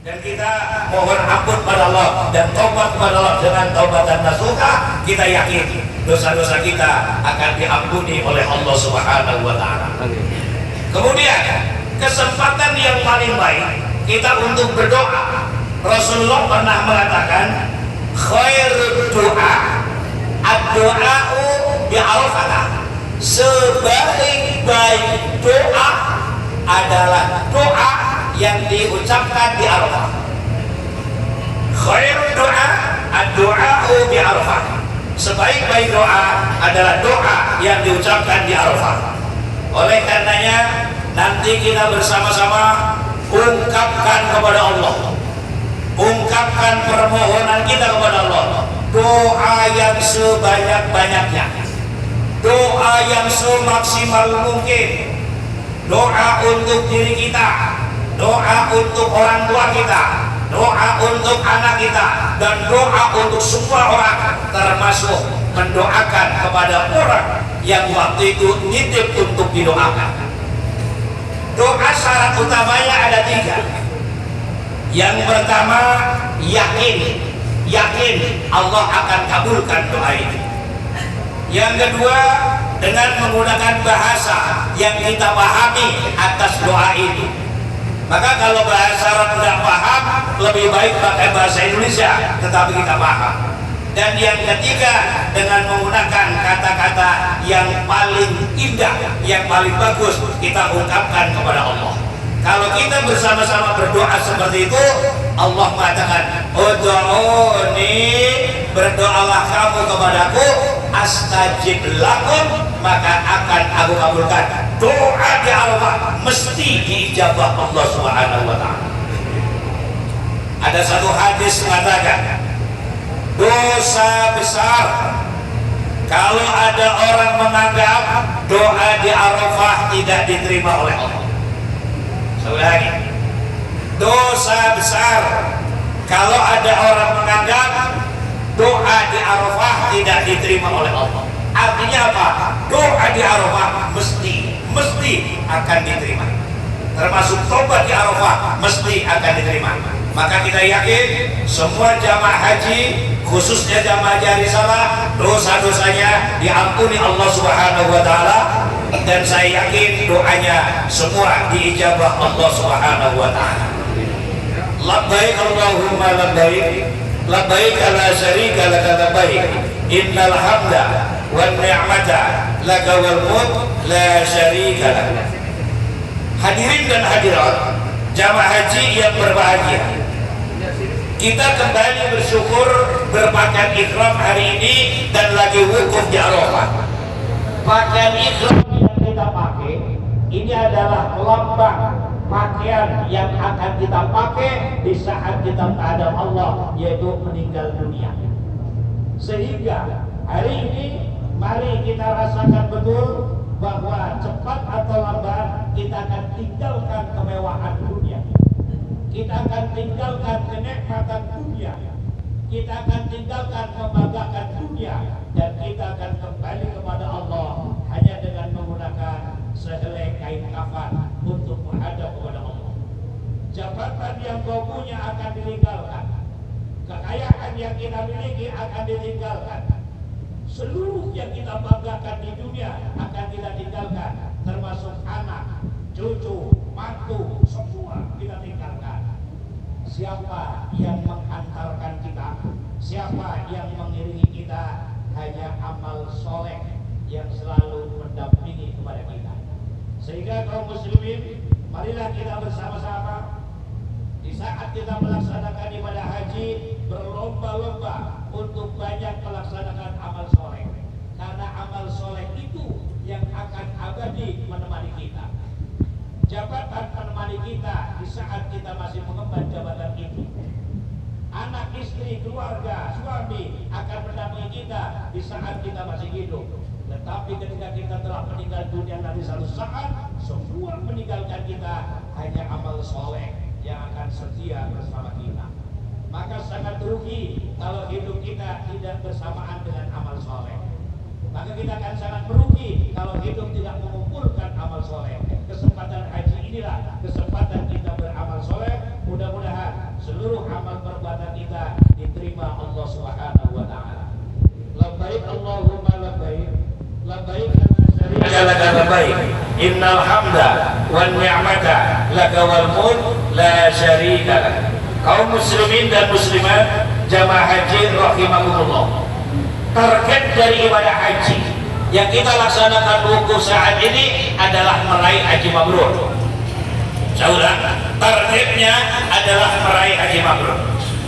Dan kita mohon ampun pada Allah dan taubat kepada Allah dengan taubatan nasuha. Kita yakin dosa-dosa kita akan diampuni oleh Allah Subhanahu wa taala. Kemudian kesempatan yang paling baik kita untuk berdoa. Rasulullah pernah mengatakan khairud doa ad-du'a'u bi Arafah. Sebaik-baik doa adalah doa yang diucapkan di Arafah. Khairul doa ad-du'a'u bi Arafah. Sebaik-baik doa adalah doa yang diucapkan di Arafah. Oleh karenanya nanti kita bersama-sama ungkapkan kepada Allah, ungkapkan permohonan kita kepada Allah, doa yang sebanyak-banyaknya, doa yang semaksimal mungkin, doa untuk diri kita, doa untuk orang tua kita, doa untuk anak kita, dan doa untuk semua orang, termasuk mendoakan kepada orang yang waktu itu nitip untuk didoakan. Doa syarat utamanya ada 3. Yang pertama, yakin Allah akan kabulkan doa itu. Yang kedua, dengan menggunakan bahasa yang kita pahami atas doa itu. Maka kalau bahasa Arab tidak paham, lebih baik pakai bahasa Indonesia tetapi kita paham. Dan yang ketiga, dengan menggunakan kata-kata yang paling indah, yang paling bagus kita ungkapkan kepada Allah. Kalau kita bersama-sama berdoa seperti itu, Allah mengatakan, ud'uni, berdoalah kamu kepadaku, astajib lakum, maka akan aku kabulkan. Doa di Arafah mesti diijabah Allah Subhanahu wa taala. Ada satu hadis mengatakan, dosa besar kalau ada orang menganggap doa di Arafah tidak diterima oleh Allah. Sekali lagi, dosa besar kalau ada orang menganggap doa di Arafah tidak diterima oleh Allah. Artinya apa? Doa di Arafah mesti akan diterima. Termasuk tobat di Arafah mesti akan diterima. Maka kita yakin semua jamaah haji, khususnya jamaah haji risalah, dosa-dosanya diampuni Allah Subhanahu wa taala, dan saya yakin doanya semua diijabah Allah Subhanahu wa taala. Labbaik Allahumma labbaik, labbaik la syarika laka labbaik, innal hamda wan ni'mata laka wal mulk la syarika lak. Hadirin dan hadirat jamaah haji yang berbahagia, kita kembali bersyukur berpakaian ihram hari ini dan lagi wukuf di Arafah. Pakaian ihram yang kita pakai ini adalah lambang pakaian yang akan kita pakai di saat kita menghadap Allah, yaitu meninggal dunia. Sehingga hari ini mari kita rasakan betul bahwa cepat atau lambat kita akan tinggalkan kemewahan dunia. Kita akan tinggalkan kenikmatan dunia, kita akan tinggalkan membanggakan dunia, dan kita akan kembali kepada Allah hanya dengan menggunakan sehelai kain kafan untuk menghadap kepada Allah. Jabatan yang kau punya akan ditinggalkan, kekayaan yang kita miliki akan ditinggalkan, seluruh yang kita banggakan di dunia akan kita tinggalkan, termasuk anak, cucu, mantu, semua kita tinggalkan. Siapa yang menghantarkan kita, siapa yang mengiringi kita, hanya amal soleh yang selalu mendampingi kepada kita. Sehingga kaum muslimin, marilah kita bersama-sama di saat kita melaksanakan ibadah haji, berlomba-lomba untuk banyak melaksanakan amal soleh, karena amal soleh itu yang akan abadi menemani kita. Jabatan menemani kita di saat kita masih mengemban jabatan itu. Anak, istri, keluarga, suami akan mendampingi kita di saat kita masih hidup. Tetapi ketika kita telah meninggal dunia nanti satu saat, semua meninggalkan kita, hanya amal soleh yang akan setia bersama kita. Maka sangat rugi kalau hidup kita tidak bersamaan dengan amal soleh. Maka kita akan sangat merugi kalau hidup tidak mengumpulkan amal soleh. Kesempatan haji inilah kesempatan kita beramal soleh. Mudah-mudahan innal hamda wan ni'mata laka wal mulk la syarika lak. Kaum muslimin dan muslimat jamaah haji rahimakumullah, target dari ibadah haji yang kita laksanakan wukuf saat ini adalah meraih haji mabrur. Saudah, targetnya adalah meraih haji mabrur.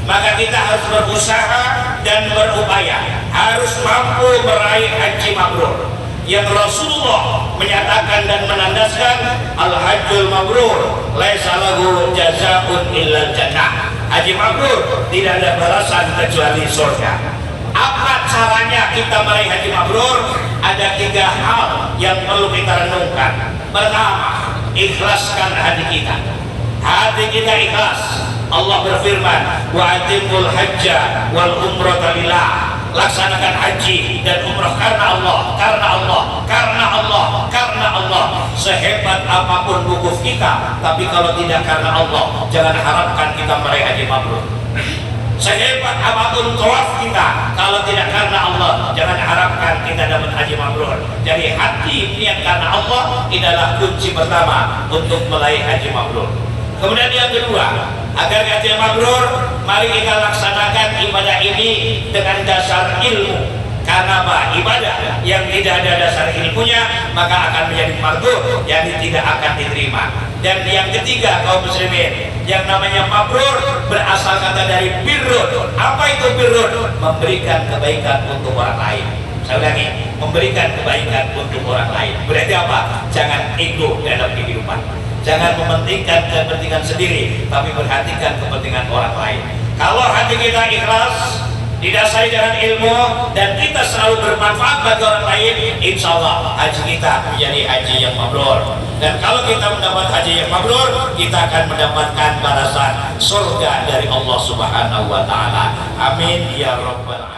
Maka kita harus berusaha dan berupaya, harus mampu meraih haji mabrur yang Rasulullah menyatakan dan menandaskan al-hajjul mabrur laisa lahu jazaa'un illa jannah. Haji mabrur tidak ada balasan kecuali surga. Apa caranya kita meraih haji mabrur? Ada 3 hal yang perlu kita renungkan. Pertama, ikhlaskan hati kita. Hati kita ikhlas. Allah berfirman, wa atimul hajja wal umrata lillah. Laksanakan haji dan umrah karena Allah, karena Allah, karena Allah, karena Allah. Sehebat apapun wukuf kita, tapi kalau tidak karena Allah, jangan harapkan kita meraih haji mabrur. Sehebat apapun tawaf kita, kalau tidak karena Allah, jangan harapkan kita dapat haji mabrur. Jadi hati niat karena Allah adalah kunci pertama untuk meraih haji mabrur. Kemudian yang kedua, agar haji mabrur, mari kita laksanakan ibadah ini dengan dasar ilmu. Karena apa? Ibadah yang tidak ada dasar ilmunya maka akan menjadi fardhu yang tidak akan diterima. Dan yang ketiga, kaum muslimin, yang namanya mabrur berasal kata dari birrun. Apa itu birrun? Memberikan kebaikan untuk orang lain. Saya ulangi, memberikan kebaikan untuk orang lain. Berarti apa? Jangan ego dalam kehidupan. Jangan mementingkan kepentingan sendiri, tapi perhatikan kepentingan orang lain. Kalau hati kita ikhlas, didasari dengan ilmu, dan kita selalu bermanfaat bagi orang lain, insya Allah haji kita menjadi haji yang mabrur. Dan kalau kita mendapat haji yang mabrur, kita akan mendapatkan balasan surga dari Allah Subhanahu wa Ta'ala. Amin ya Rabbal Alamin.